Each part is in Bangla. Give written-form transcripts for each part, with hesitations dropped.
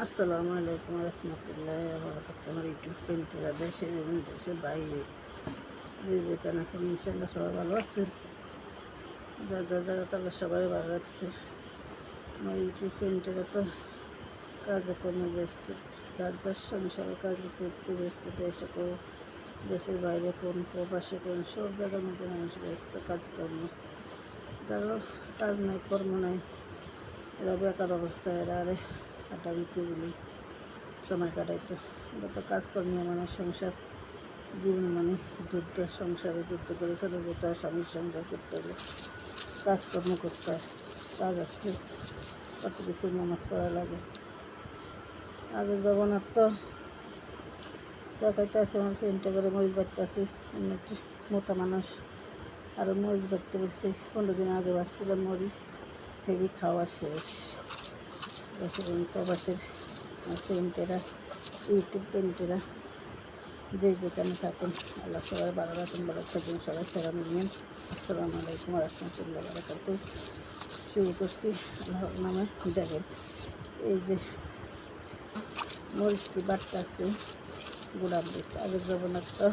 আসসালামু আলাইকুম রহমতুল্লাহ বারাকাতুহু। আমার ইউটিউব পেন্টাররা দেশে এবং দেশের বাইরে যে যেখানে আছেন ইনশাল্লাহ সবাই ভালো আছেন। যার যার জায়গা তাহলে সবাই ভালো রাখছে। আমার ইউটিউব পেন্টাররা তো কাজে কর্মে ব্যস্ত, যার যার সংসারে কাজ করতে ব্যস্ত। দেশে কোন দেশের বাইরে কোন প্রবাসে কোন সব জায়গার মধ্যে মানুষ ব্যস্ত কাজকর্ম। যারা কাজ নাই কর্ম নাই, এরা বেকার অবস্থায় এরা আরে আটা দিতে বলি সময় কাটাইতো। এটা তো কাজকর্মে মানুষ সংসার জীবন মানে যুদ্ধ, সংসারে যুদ্ধ করে চলে যেতে হয়। স্বামীর সংসার করতে হলে কাজকর্ম করতে হয়, কাজ আসলে কত কিছু নামাজ পড়া লাগে। আগের জগন্নাথ তো দেখাইতে আছে আমার ফ্রেন্ডটা করে মরিচ বাড়তে আছে, একটু মোটা মানুষ আরও মরিচ বাড়তে বলছে। 15 দিন আগে বাড়ছিলাম মরিচ, ফেরি খাওয়া শেষ। প্রবাসের পেন্টেরা ইউটিউব পেন্টেরা যে যেখানে থাকুন আল্লাহ সবাই ভালো রাখুন, ভালো থাকুন সবাই, সেরা মিলিয়েন। আসসালামু আলাইকুম রহমতুল্লাহ বারাকাতুহু। শুরু করছি আল্লাহর নামে। দেখেন এই যে মরিচটি বাট্টা আছে, গুড়া মরিচ। আগের জগন্নাথ তো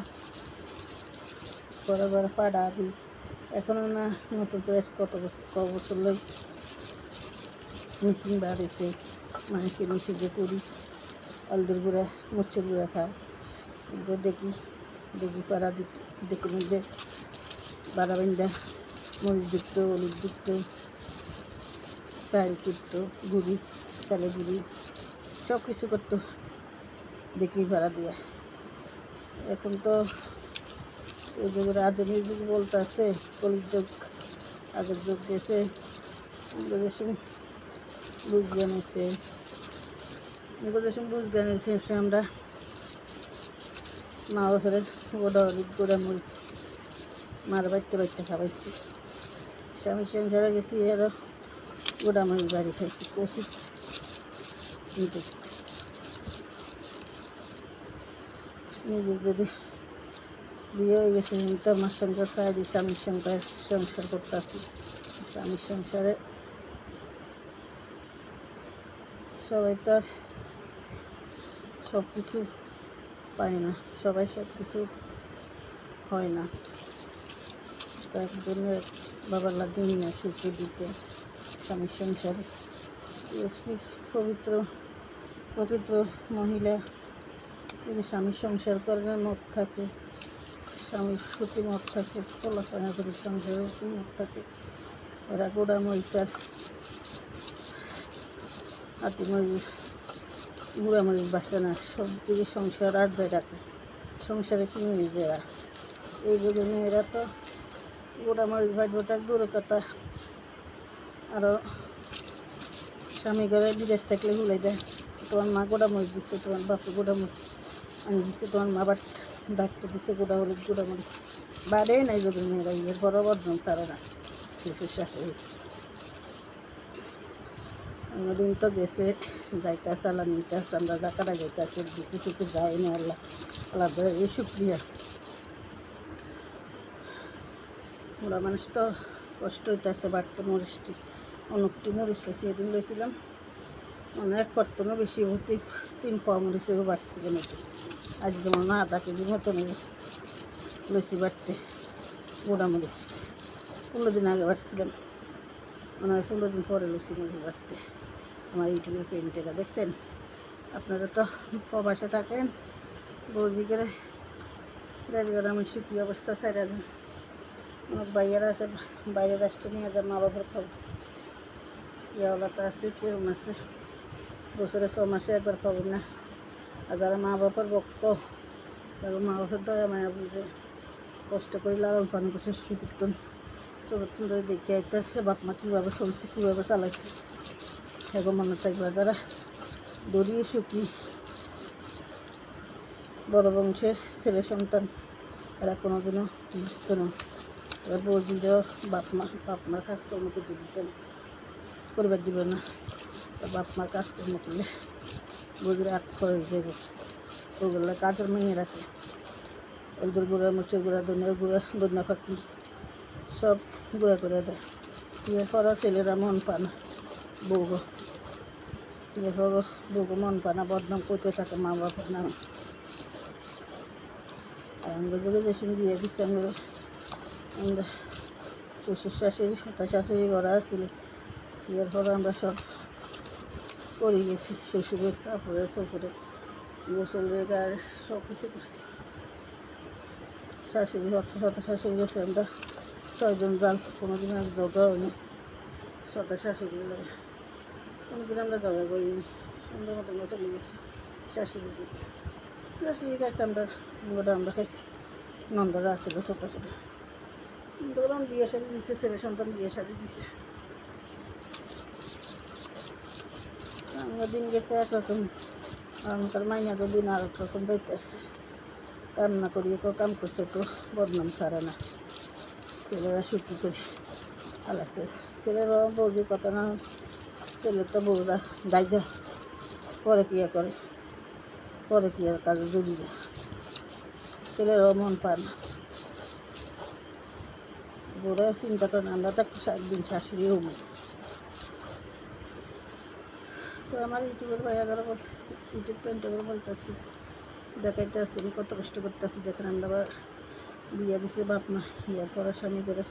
বড় বড় পাড়া দিই, এখনও না নতুন করে ক বছর লই মেশিন বাড়িছে। মানুষের মিশিয়ে করি আলুর গুঁড়া মরিচের গুঁড়া খায়। এগুলো দেখি দেখি পাড়া দেখে মধ্যে বাড়া বান্ধা মরিচ যুক্ত, হলুদ যুক্ত, চাল যুক্ত, গুঁড়ি চালে গুঁড়ি সব কিছু করতো দেখি ভাড়া দিয়ে। এখন তো এই যুগের আধুনিক যুগ বলতে আছে, কলির যুগ। আগের যুগ গেছে, বুঝ জ্ঞানেছে বুঝ জ্ঞানেছে আমরা মা বাপের গোড়া হলুদ গোড়া মরিচ মার বাড়তে বাড়তে খাওয়াইছি। স্বামীর সংসারে গেছি আরও গোড়া মরিচ বাড়ি খাইছি কষি। কিন্তু নিজের যদি বিয়ে হয়ে গেছে তো আমার সংসার ছাড়া দিই, স্বামীর সংসার করতে আসি। স্বামীর সংসারে সবাই তো আর সব কিছু পায় না, সবাই সব কিছু হয় না। তার জন্য বাবার লাগে না সুখে দিতে স্বামীর সংসারে। প্রকৃত মহিলা যদি স্বামীর সংসার করে মত থাকে, স্বামীর প্রতি মত থাকে, চলাফেরা করে সংসারের প্রতি মত থাকে, এরা গোড়া মরিচ আর আটি মরিচ গুঁড়া মরিচ বাঁচে না, সব দিকে সংসার আর দেয় রাখে। সংসারে কি মরিচ এরা এই জন্য এরা তো গোড়া মরিচ ভাজবো তার দূরে কথা। আরও স্বামী ঘরে বিদেশ থাকলে ভুলে দেয়, তোমার মা গোড়া মরিচ দিচ্ছে, তোমার বাপু গোড়া মরিচ আনি দিচ্ছে, তোমার মা বাট ডাক্তার দিচ্ছে গোড়া হলুদ গোড়া মরিচ। বাড়ে নাই যদি মেয়েরা ইয়ে বড় বদন ছাড়ে না শ্বশুর শাশুড়ি। অন্যদিন তো গেছে যাইতেছে আল্লাহ নিতেছে, আমরা জাকাটা যাইতেছে দুটো টুকু যায়নি আল্লাহ আলাদা এই শুক্রিয়া। ওরা মানুষ তো কষ্ট হইতেছে বাড়তে মরিচটি। অনেকটি মরিচ লইছি, এদিন লইছিলাম অনেক কর্তনও বেশি হতে 3 পাওয়া মরিচেও বাড়ছিল নাকি। আজ যেমন আধা কেজি মতো লইছি বাড়তে গোড়া মরিচ। 15 দিন আগে বাড়ছিলাম, মনে হয় 15 দিন পরে লইছি মরিচ বাড়তে। আমার ইউটিউবের পেন্টেরা দেখছেন, আপনারা তো প্রবাসে থাকেন, বৌদি করে দেশ গ্রামের সুখী অবস্থা ছেড়ে দেন। অনেক ভাইয়ারা আছে বাইরের রাষ্ট্রে নিয়ে যায়, মা বাবার খবর ইয়াওয়ালাটা আছে কেরম আছে, বছরে 6 মাসে একবার খবর না। আর যারা মা বাবার ভক্ত, তারা মা বাবার দয়া মায়া বুঝে কষ্ট করে লালন পালন করছে, সুকীর্তন চতুর্থন ধরে দেখে আইতে আসছে বাপ মা কীভাবে চলছে, কীভাবে চালাইছে। এখন মনে থাকবে যারা দড়িয়ে সুখী বড় বংশের ছেলে সন্তান, এরা কোনোদিনও বুঝত না। এবার বৌদিরাও বাপ মার কাজকর্ম করতে দিতেন, করবার দিবে না। বাপ মার কাজকর্ম করলে বৌদিরা আট করে দেবে, ওগুলো কাজের মেয়ে রাখে। ওদের গুঁড়া মরিচের গুঁড়া ধনিয়ার গুঁড়া ধনিয়া পাখি সব গুঁড়া করে দেয়। বিয়ের পরা ছেলেরা মন পায় না, বউ এরপর বউকে মন পায় না, বদনাম করতে থাকে মা বাবার নামে। আর আমরা যদি যে সময় বিয়ে দিচ্ছি আমরা শ্বশুর শাশুড়ি সাথে শাশুড়ি ঘরা আসছিল, এরপর আমরা সব করে গেছি, শ্বশুরের কাপড়ে চোপড়ে গোসলের গায়ে সব কিছু করছি। শাশুড়ি সাথে শাশুড়ি গেছে আমরা 6 জন জাল, কোনোদিন আর জগা হয়নি সাথে শাশুড়ি লাগে, কোনোদিন আমরা জগা করিনি, সুন্দর মতো আমরা চলে গেছি শাশুড়ি শাশুড়ি খাইছে, আমরা খাইছি। নন্দরা আসছিল ছোটো ছোটো, ধরুন বিয়ে শাদি দিচ্ছে, ছেলে সন্তান বিয়ে শাদি দিচ্ছে। আমরা দিন গেছে একরকম, তার মাইনাদের দিন আর একরকম যাইতে আসছে। কান্না করিয়ে কাম করছে তো বদনাম ছাড়ে না, ছেলেরা সুখী করি আলাসে। ছেলেরা বৌদির কথা না, ছেলের তো বউরা দায়িত্ব পরে কি করে, পরে কি আর কাজে জড়ি যায়, ছেলেরাও মন পায় না, বউরা চিন্তা করে না। আমরা তো একদিন শাশুড়ি হবো। তো আমার ইউটিউবের ভাইয়াগারা বলছে, ইউটিউব পেন্টাগারা বলতেছি, দেখাইতে আসছি আমি কত কষ্ট করতেছি। দেখেন আমরা আবার বিয়ে দিছে বাপ মা, বিয়ার পরে স্বামী করে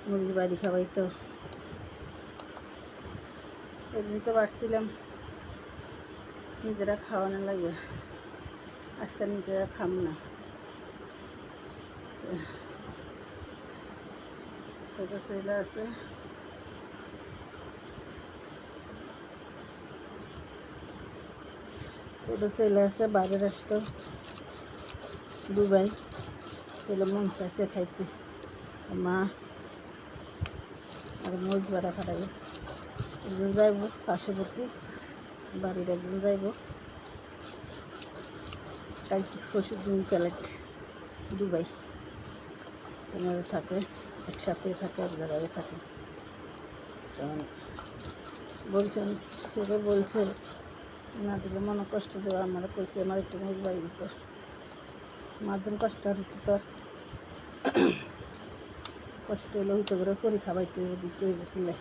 মুরগি বাড়ি খাওয়াইতো। এদিন তো বাড়ছিলাম নিজেরা খাওয়ানো লাগে, আজকাল নিজেরা খাম না। ছোটো ছেলে আছে, ছোটো ছেলে আছে, বাইরের আসতো দুবাই, ছেলে মন চাইছে খাইতে, মা আর মরিচ বাড়া খাটাইব। একজন যাইব পার্শ্ববর্তী বাড়ির, একজন যাইব কালকে পরশুর দিন ফ্লাইট দুবাই, ওনারা থাকে একসাথে থাকে, এক জায়গায় থাকে। তখন বলছেন, ছেলে বলছে না দিলে মনে কষ্ট দেওয়া, আমার কইছে আমার একটু মরিচ বাড়ি দিতে, মাঝজন কষ্ট আর তো কষ্ট হলে হইতে করে করি খাবাইতে দিতে কিনে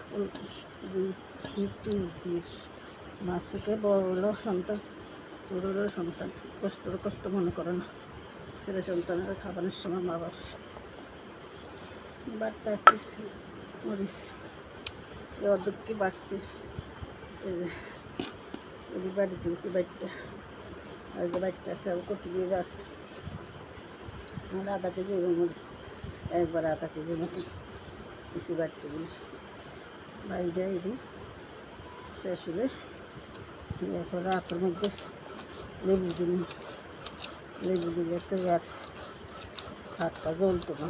মাছ থেকে বড় হলো সন্তান, ছোট হলো সন্তান, কষ্ট মনে করে না ছেলে সন্তানের খাবারের সময় মা বাবা। বাড়তে আসছে মরিচ, অর্ধেকটি বাড়ছে, এই বাড়ি তুলছি বাড়িটা, আর যে বাড়িটা আছে আর কত দিয়ে বাড়ছে। আমার আধা কেজি মরিচ, একবার আধা কেজি মতো কিছু বাড়তে গেলে বাড়িটা এটি শেষ হলে এরপর রাতের মধ্যে লেবু দিলে একটা আর হাতটা জ্বলতো না,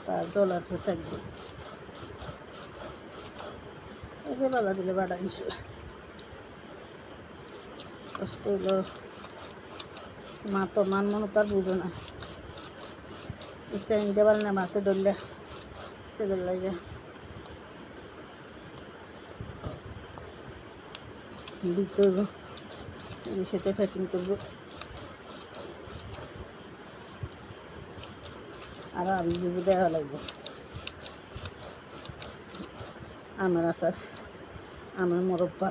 তার জ্বলার পর থাকবে এতে বেলা দিলে বাড়া ইনশাল্লাহ। কষ্ট হলো মা তো মান মনে তার বুঝো না, ইচ্ছা পারে না মাকে ধরলে ছেলের লাগে দিতে হইব, সেটা প্যাকিং করবো। আর আমি যদি দেওয়া লাগবে আমের আচার, আমের মোরব্বা,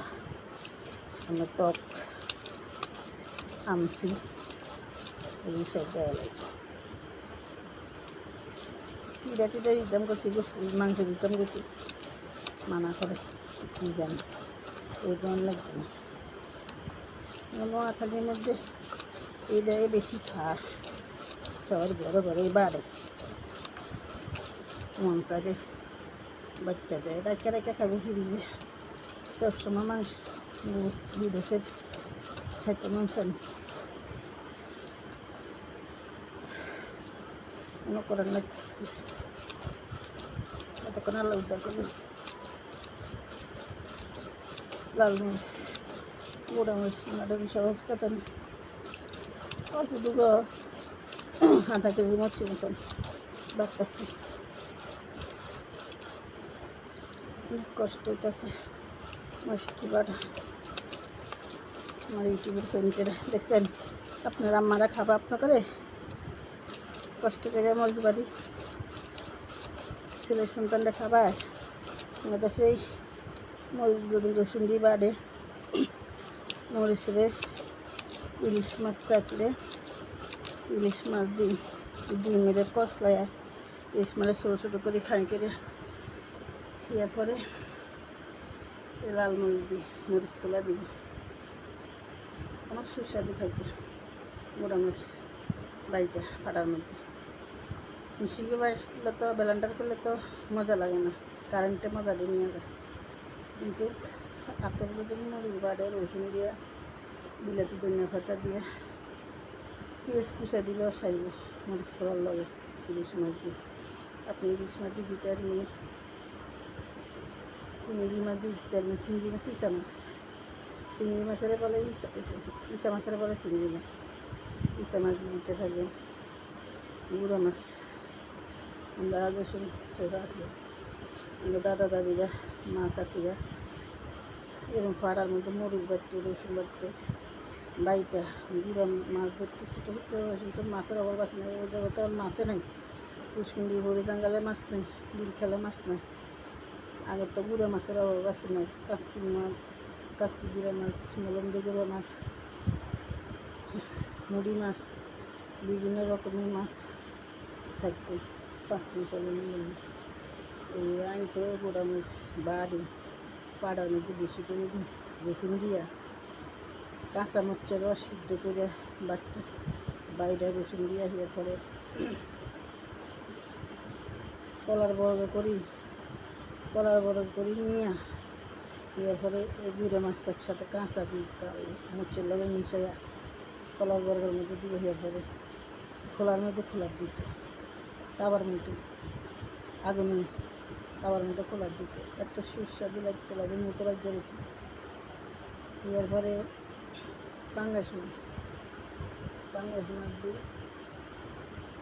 আমের টক, আমসি, এই সব দেওয়া লাগবে। টিটা দিতাম করছি, মাংস দিতাম করছি, মানা করে কী জানি এই কেমন লাগবে না। নোয়াখালীর মধ্যে এইটাই বেশি খাস, সবার ঘরে ঘরেই বাড়ে, মন চাইলে বাচ্চা দেয়, রেখে খাবো ফিরিয়ে, সবসময় মাংস বিদেশের খাইতে মন চাই মনে করার লাগতেছি। এতক্ষণ আল্লাহ উদ্ধার করলো, লাল মরিচ, গোড়া মরিচ, মাডারি সহজ কথা নেই, অল্প দুটো আধা কেজি মরছি মতন বাড়তেছি, অনেক কষ্ট হইতেছে মরিচটি বাড়া। আমার ইউটিউবের ফ্রেন্ডেরা দেখছেন, আপনার আম্মারা খাবা আপনা করে কষ্ট করে মরিচ বাড়ি, ছেলের সন্তানরা খাবার আমাদের সেই মরিচ যদি রসুন দিয়ে বাড়ে মরিচে ইলিশ মাছ কাটলে ইলিশ মাছ দিই ডিমের কষলায় ইলিশ মাছ ছোটো ছোটো করে খাই করে এরপরে লাল মরিচ দিই মরিচ কলা দিব অনেক সুস্বাদু খাইতে গুঁড়া মরিচ বাড়িটা পাটার মধ্যে মিশিয়ে বাইশ করলে তো ব্লেন্ডার করলে তো মজা লাগে না কারেন্টে মজা দিয়ে নিয়ে যায় কিন্তু আতর যদি মরিচ বাড়ে রসুন দিয়ে বিলাতি ধনিয়া পাতা দিয়ে পেঁয়াজ কুচা দিলে সারিব মরিচ খাওয়ার লাগে ইলিশ মাছ দিয়ে আপনি ইলিশ মাছ দিয়ে দিতে পারবেন চিংড়ি মাছ দিয়ে দিতে পারবেন চিংড়ি মাছ ইসা মাছ চিংড়ি মাছের বলে ইসা মাছের বলে চিংড়ি মাছ ইসা মাছ দিয়ে দিতে পারবেন গুঁড়া মাছ আমরা যখন ছোটো আসলে আমরা দাদা দাদিরা মাছ আসিরা এরকম পাড়ার মধ্যে মরিচ বাড়তো রসুন বাড়তো বাইটা গুঁড়া মাছ ধরতে ছোটো ছোটো কিন্তু মাছের অভাব আছে না ওই জায়গায় তো মাছে নাই পুষ্কুন্ডি ভরে জাঙ্গালে মাছ নেই বিল খেলে মাছ নাই আগে তো গুঁড়া মাছের অভাব আছে না কাসকি গুঁড়া মাছ মলন্দি গুঁড়া মাছ মুড়ি মাছ বিভিন্ন রকমের মাছ থাকতো 5 মিশালের নিয়ম এই আনতো গুঁড়া মাছ বাড়ি পাড়ার মধ্যে বেশি করে রসুন দিয়া কাঁচা মরিচের রস সিদ্ধ করে বাটতে বাইরে রসুন দিয়া হওয়ার পরে কলার বর্গ করি নিয়ে এরপরে এই গুঁড়া মাছ একসাথে কাঁচা দিই মরিচের লগে মিশাইয়া কলার বর্গের মধ্যে দিয়ে হওয়ার পরে খোলার মধ্যে খোলার দিত তাবার মধ্যে আগুনে তাবার মধ্যে খোলার দিত এত সুস্বাদু লাগতো লাগে মুখে রাজ্যে রয়েছে এরপরে পাঙ্গাস মাছ দিই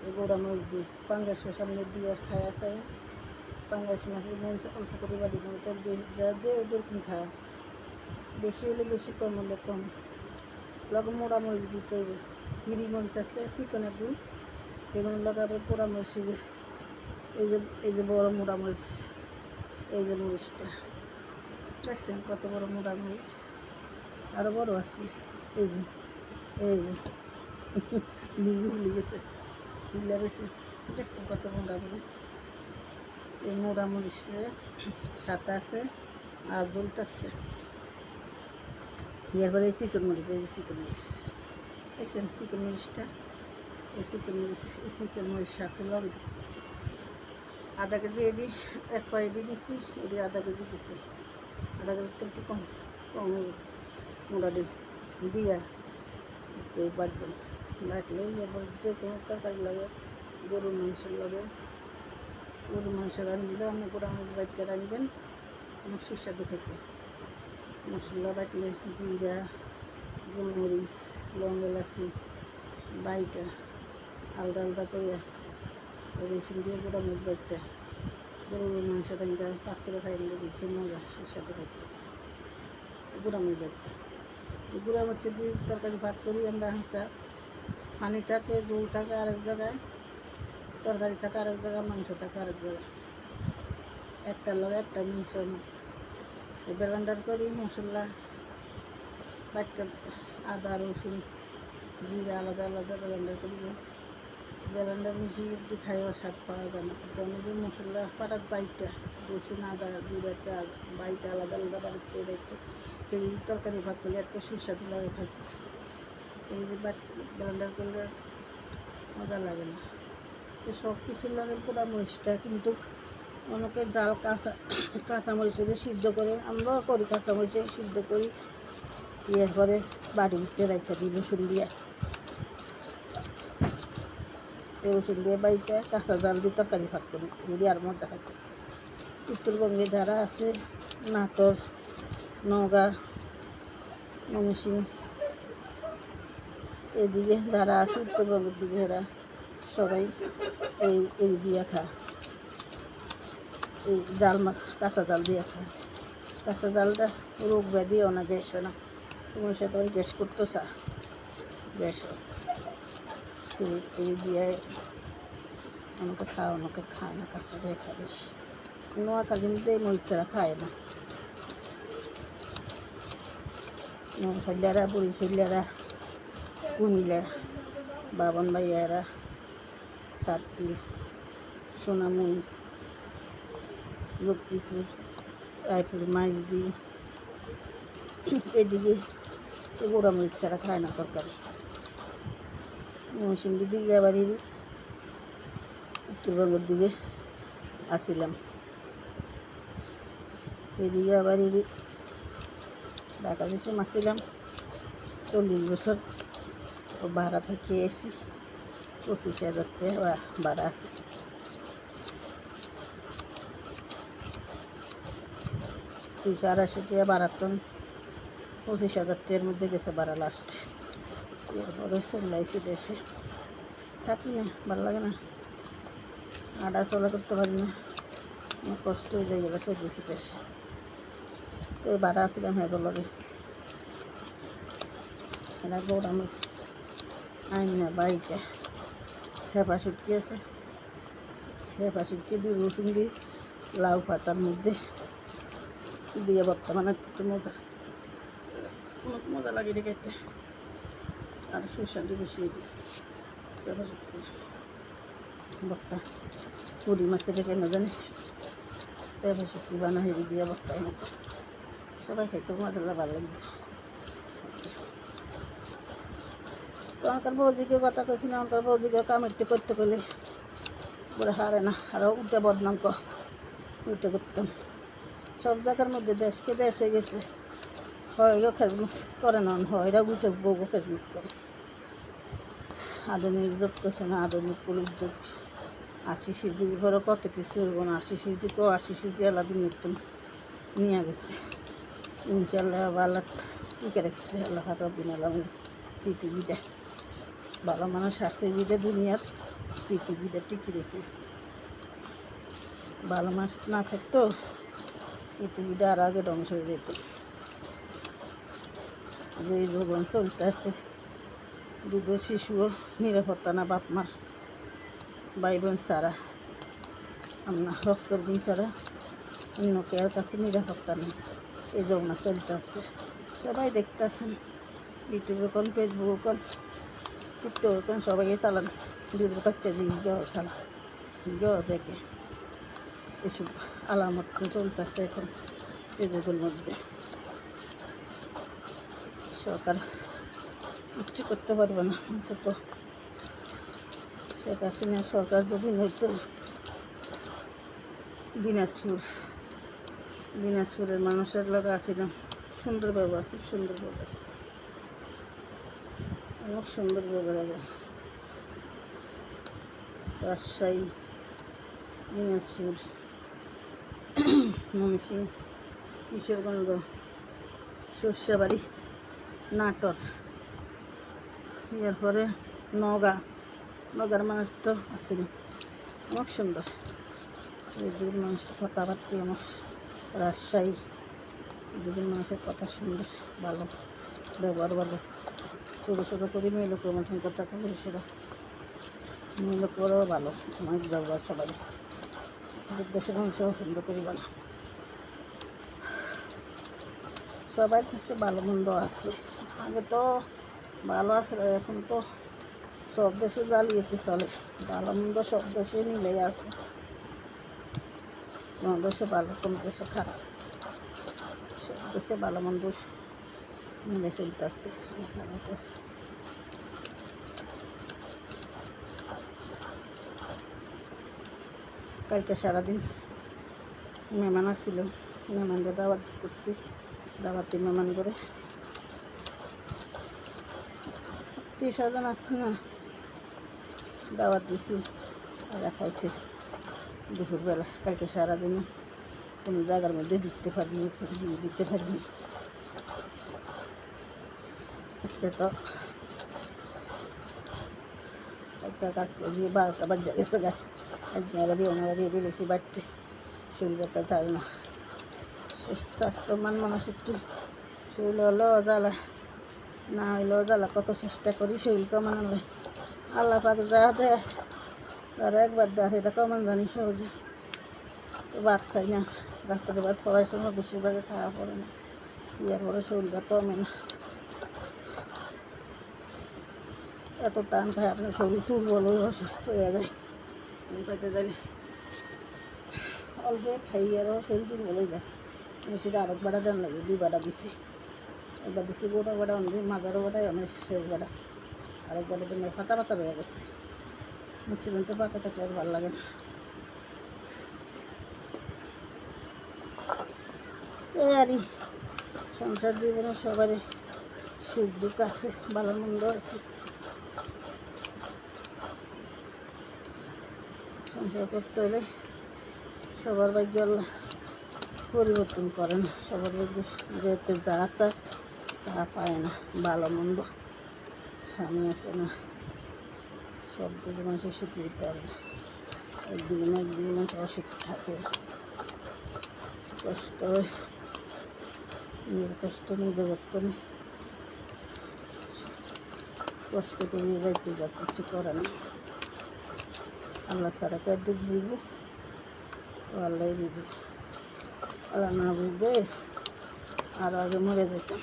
এই গোড়া মরিচ দিই পাঙ্গাসের সামনে দিয়ে খায়া চাই পাঙ্গাস মাছের মরিচ অল্প করে বাড়ি মরিচ যা যেরকম খায় বেশি হলে বেশি কম হলে কম লগে মোড়া মরিচ দিতে হবে হিরি মরিচ আছে চিকন একদম এগুলো লগে আবার পোড়া মরিচ এই যে বড় মোড়া মরিচ এই যে মরিচটা দেখছেন কত বড় মোড়া মরিচ আরও বড় আছে এই যে বীজ ভুলে গেছে ভুলে রয়েছে দেখছেন কত মোড়া মরিচ এই মোড়া মরিচে সাথে আছে আর বলতেছে এরপরে এই চিকন মরিচ এই যে চিকন মরিচ দেখছেন চিকন মরিচটা এই চিকন মরিচ সাথে লগে দিছি আধা কেজি এডি 1 পা এডি দিছি এডি আধা কেজি দিছি আধা কেজি তো একটু কম মোটাটি দিয়া একটু বাটবেন বাটলে এরপর যে কোনো তরকারি লাগে গরুর মাংস রাঁধলে আপনি গোড়া মরিচ বাটতে রাঁধবেন অনেক সুস্বাদু খেতে মশলা বাটলে জিরা গোলমরিচ লং এলাচি বাইটা আলাদা আলাদা করে রসুন দিয়ে গোড়া মরিচ বাটতে গরুর মাংস রাঁধতে পাক করে খাই বুঝছে মজা সুস্বাদু খাইতে গুঁড়া মরিচ বাটতে গুঁড়া মরিচ দিয়ে তরকারি ভাগ করি আমরা হাঁসা পানি থাকে জল থাকে আরেক জায়গায় তরকারি থাকে আরেক জায়গায় মাংস থাকে আরেক জায়গায় একটার লগে একটা মিশ হয় না ব্লেন্ডার করি মশলা বাটতে আদা রসুন জিরা আলাদা আলাদা ব্লেন্ডার করি ব্লেন্ডার মিশিয়ে দিয়ে খাইও স্বাদ পাওয়া যায় না কিন্তু আমি যে মশলা পাটার বাইটটা রসুন আদা জিরাটা বাইটা আলাদা আলাদা বাড়ি করে রাখতে এই তরকারি ভাত করলে এত সুস্বাদু লাগে খাইতে এই যে ব্লেন্ডার করলে মজা লাগে না তো সব কিছুর লাগে পোড়া মরিচটা কিন্তু অনেকে জাল কাঁচামরিচে সিদ্ধ করে আমরাও করি কাঁচামরিচে সিদ্ধ করি এরপরে বাড়িতে রেখে দিই রসুন দিয়ে বাড়িতে কাঁচা জাল দিয়ে তরকারি ভাত করি যদি আর মজা খাইতে উত্তরবঙ্গে যারা আছে নাটোর নওগাঁ ময়মনসিংহ এদিকে যারা আছে উত্তরবঙ্গের দিকে এরা সবাই এই দিয়ে খায় এই জাল মাছ কাঁচা জাল দিয়ে খায় কাঁচা জালটা রোগ ব্যাধি অনেক গ্যাস হয় না তোমার সাথে ওই গ্যাস করতো গ্যাস হয় এই দিয়ে অনেকে খায় অনেকে খায় না কাঁচা দিয়ে খায় বেশি নোয়াখালীতে মরিচ ছাড়া খায় না নোয়াখালীরা, বরিশালেরা, কুমিল্লা, বাবন ভাইয়ারা, সাতটি, সোনামুড়ি, লক্ষ্মীপুর, রায়পুর, মাইজদি, এদিকে গোড়ামরিচ ছাড়া খায় না তরকারি। মৌসুমী দিঘাবাড়ির উত্তরবঙ্গের দিকে আসিলাম। এই দিঘাবাড়ির ঢাকা দেশে আসছিলাম 40 বছর, ও ভাড়া থেকে এসি 25,000 টাকা ভাড়া আছে। $280 ভাড়া, 25,000 টাকার মধ্যে গেছে ভাড়া লাস্ট। এরপরে চলে আসি দেশে, থাকি না, ভালো লাগে না, হাঁটা চলা করতে পারি না, আমার কষ্ট হয়ে যায় গেলে চলে গেছি দেশে। তো ভাড়া আসছিলাম হ্যাঁ লগে, এরা গোড়ামরিচ আইন না বাড়িটা সেপা শুটকি আছে, সেপা শুটকি দিয়ে রসুন দিয়ে লাউ পাতার মধ্যে দিয়ে বর্তমানে একটু মজা, অনেক মজা লাগে এটা খেতে। আর সুস্বাদু বেশি দিই সেপা শুটকির বর্তা। পুরি মাছের কেন জানিস সেপা শুটকি বানা হেরি দিয়ে বর্তার মতো সবাই খাইতে মজা ভালো লাগবে। তো আমার বৌদিকে কথা কইছি না, আমার বৌদিকে কামিটি করতে করলে বলে হারে না, আরও উল্টে বদনাম উল্টে করতাম। সব জায়গার মধ্যে দেশকে দেশে গেছে, হয় খেজমুখ করে না, হয় এরা গুছে বউ খেজমুখ করে। আধুনিক যোগ করছে না, আধুনিক পুলিশ যোগ। 80 সিজি ঘরে কত কিছু হইব না, 80 সিজি 80 সিজি আলাদিন নিতাম নিয়ে গেছে। ইনশাল্লাহ আল্লাহ টিকে রেখেছে, আল্লাহ রব্বিল আলামিন। পৃথিবীটা ভালো মানুষ আছে বিদে দুনিয়ার পৃথিবীটা টিকে রয়েছে। ভালো মানুষ না থাকতো পৃথিবীটা আর আগে ধ্বংস হয়ে যেত। যে জীবন চলতে আছে, দুধের শিশুও নিরাপত্তা না, বাপ মার ভাই বোন ছাড়া, আমরা রক্তর বোন ছাড়া অন্য কেয়ার কাছে নিরাপত্তা নেই। এই যমুনা চলতে আছে, সবাই দেখতে আসেন, ইউটিউবে কোন, ফেসবুকে কোন, টিকটকে কোন, সবাই চালান। দুধের বাচ্চা যে চালা দেখে এসব আলামত চলতেছে এখন ফেসবুকের মধ্যে। সরকার কিচ্ছু করতে পারবে না, অন্তত শেখ হাসিনা সরকার যদি হয়তো দিনাজপুরের মানুষের লোক আসিলাম, সুন্দর ব্যবহার, খুব সুন্দর ব্যবহার, অনেক সুন্দর ব্যবহার। আগে রাজশাহী, দিনাজপুর, ময়মনসিংহ, কিশোরগঞ্জ, সর্ষেবাড়ি, নাটোর, এরপরে নগার মানুষ তো আসেনি, অনেক সুন্দর। এদিকের মানুষের কথাবার্তা আমার, রাজশাহী এদিকের মানুষের কথা সুন্দর, ভালো ব্যবহার, ভালো ছোটো ছোটো করে মেয়ে লোকের মতন কথা পুরুষেরা, মেয়ে লোকেরও ভালো, অনেক ব্যবহার সবাই। দেশের মানুষ পছন্দ করি ভালো, সবার কাছে ভালো মন্দ আছে। আগে তো ভালো আসলে, এখন তো সব দেশে জ্বালিয়েতে চলে, ভালো মন্দ সব দেশে মিলেই আছে, কোনো দেশে ভালো কোনো দেশে খারাপ, সব দেশে ভালো মন্দ মিলে চলতেছে, চালাইতেছে। কালকে সারাদিন মেহমান আসছিল, মেহমানকে দাওয়াত করছি, দাওয়াতে মেহমান করে 30,000 আসছে না, দাওয়াত দিছি, ওরা খাইছে দুপুরবেলা। কালকে সারাদিনে কোনো জায়গার মধ্যে ঢুকতে পারিনি, দিতে পারিনি। আজকে তো একটা কাজ করি, 12টা বাজে গেছে গাছ, আজকে আবার ওনারা এদের বেশি বাড়তে শরীরটা চায় না। স্বাস্থ্যমান মানুষ একটু শরীর হলেও জ্বালা, না হইলেও জ্বালা, কত চেষ্টা করি শরীর কমানো। আল্লাহ পাকে যা দেয় তারা একবার দেয়, এটা কমান জানি সহজে। তো ভাত খাই না, রাত্রে ভাত খাওয়ার সময় বেশিরভাগে খাওয়া পড়ে না, ইয়ার পরে শরীরটা কমে না। এত টান পায় আপনার শরীর দুর্বল হয়ে অসুস্থ হয়ে যায়। পাইতে গেলে অল্প খাই আরও শরীর দুর্বল হয়ে যায়। সেটা আরেক বাড়া দেন লাগে, 2 বাড়া দিছি। একবার দিছি গোটা বাড়া, অনেক মাজারও বাড়াই, অনেক শেষ বাড়া। আরেক বাড়া দিন পাতা পাতা রয়ে গেছে। মুক্তিবন্ত পাতা থাকলে আর ভালো লাগে না। এই আরই সংসার জীবনে সবারই সুখ দুঃখ আছে, ভালো মন্দ আছে। সংসার করতে হলে সবার ভাগ্য আল্লাহ পরিবর্তন করে না। সবার ভাগ্য যেতে যা আছে তা পায় না। ভালো মন্দ স্বামী আছে না, সব দিকে মানুষের সুখ দিতে পারে না। একদিকে না একদিকে মানুষ অসুখ থাকে, কষ্ট হয়। নিজের কষ্ট নিজে করতে নেই, কষ্ট তো নিজেরাইতে যা কিছু করে না। আল্লাহ ছাড়া কে দুঃখ বুঝবো? আল্লাহ বুঝবে। আল্লাহ না বুঝবে আরও আগে মরে যেতাম।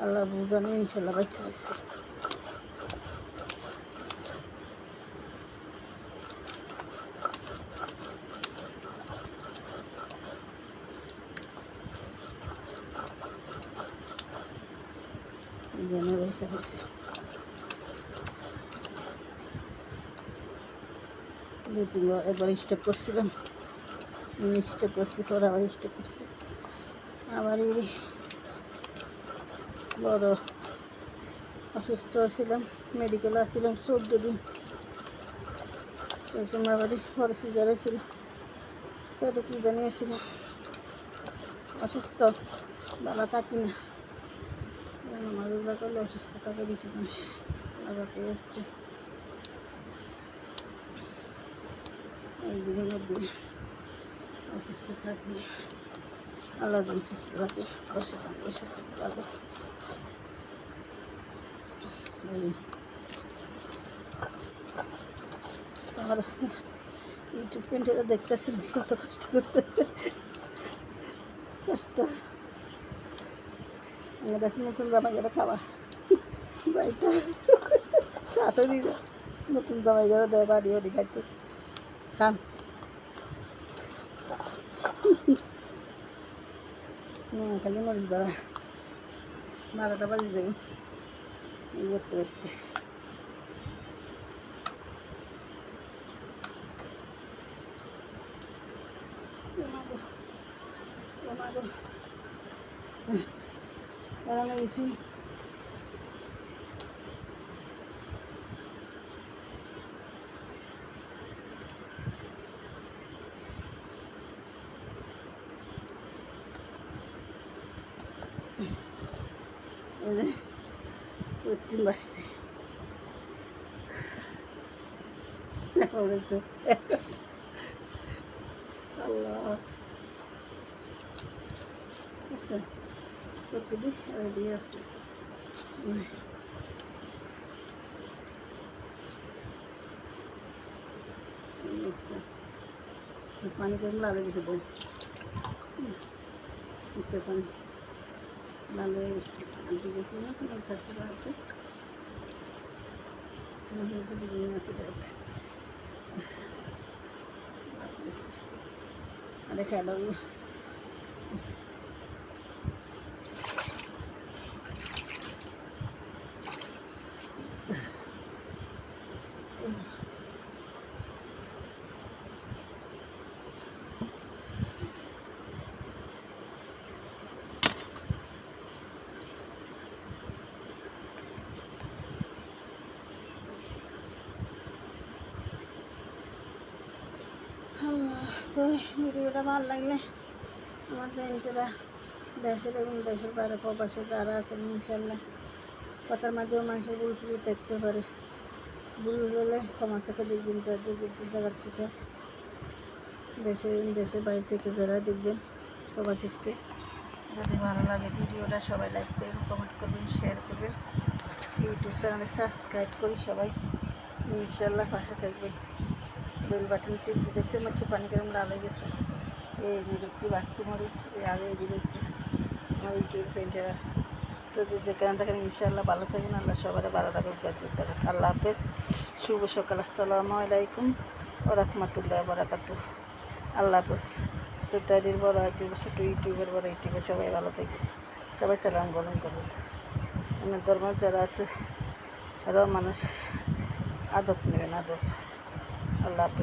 আল্লাহ বুঝানো ইনশাল্লাহ বাচ্চা আছে। একবার স্টেপ করছিলাম, স্টেপ করছি, পরে আবার স্টেপ করছি। আবার বড় অসুস্থ ছিলাম, মেডিকেলে আসছিলাম 14 দিন। ওই সময় আবার বড় সিজার হয়েছিল, পেটে কী জানিয়েছিল। অসুস্থ ভালো থাকি না, নামাজুল্লাহ করলে অসুস্থ থাকে বেশি মানুষ। লাগাতে হচ্ছে একদিনের মধ্যে অসুস্থ থাকি। আল্লাহ যেন সুস্থ থাকে, বসে থাকে, বসে থাকতে পারবে। আর ইউটিউব পেন্টেরা দেখতেছি কত কষ্ট করতে, কষ্ট। আমার দেশে নতুন জামাই গেলে খাওয়া বাড়িটা শাশুড়ি নতুন জামাই গেলে দেয় বাড়ি বাড়ি খাইতে খান। খালি মরিচ বাড়া 12টা বাজে যাবে করতে করতে। বেড়ানো গেছি, কঠিন বাসছি আল্লাহ আচ্ছা কতটি রেডি আছে। পানি কেমন লালে গেছে বই উচ্চ পানি লালে গেছে। আনতে গেছি না কেমন থাকতে পারতে বিরিয়ানি আছে আরে খেলো আল্লাহ। তো ভিডিওটা ভালো লাগলে আমার ফ্রেন্ডেরা দেশের এবং দেশের বাইরে প্রবাসে যারা আছেন ইনশাল্লাহ কথার মাধ্যমে মানুষের ভুল টুল দেখতে পারে। ভুল হলে ক্ষমা চোখে দেখবেন। যাদের যে জায়গার থেকে দেশের বাইরে থেকে যারা দেখবেন প্রবাসীতে, যদি ভালো লাগে ভিডিওটা সবাই লাইক করবেন, কমেন্ট করবেন, শেয়ার করবেন। ইউটিউব চ্যানেলে সাবস্ক্রাইব করি সবাই ইনশাল্লাহ পাশে থাকবেন। বেল বাটন টিপতে দেখছে হচ্ছে পানি কেরম লাল হয়ে গেছে। এই যে দেখতে বাস্তি মরিচ এই আগে এদিকে রয়েছে আমার ইউটিউব পেন্টেরা যদি যেখানে থাকেন ইনশাআল্লাহ ভালো থাকবেন, আল্লাহ সবার ভালো রাখুন। আল্লাহ হাফেজ, শুভ সকাল, আসসালামু আলাইকুম ওয়া রাহমাতুল্লাহি ওয়া বারাকাতুহু। আল্লাহ হাফেজ। ছোট আইডির বড় ইউটিউবার, ছোটো ইউটিউবের বড় ইউটিউবার সবাই ভালো থাকবেন, সবাই সালাম গ্রহণ করবেন। অন্য ধর্ম যারা আছে আরও মানুষ আদব নেবেন, আদব। আল্লাহ হাফেজ।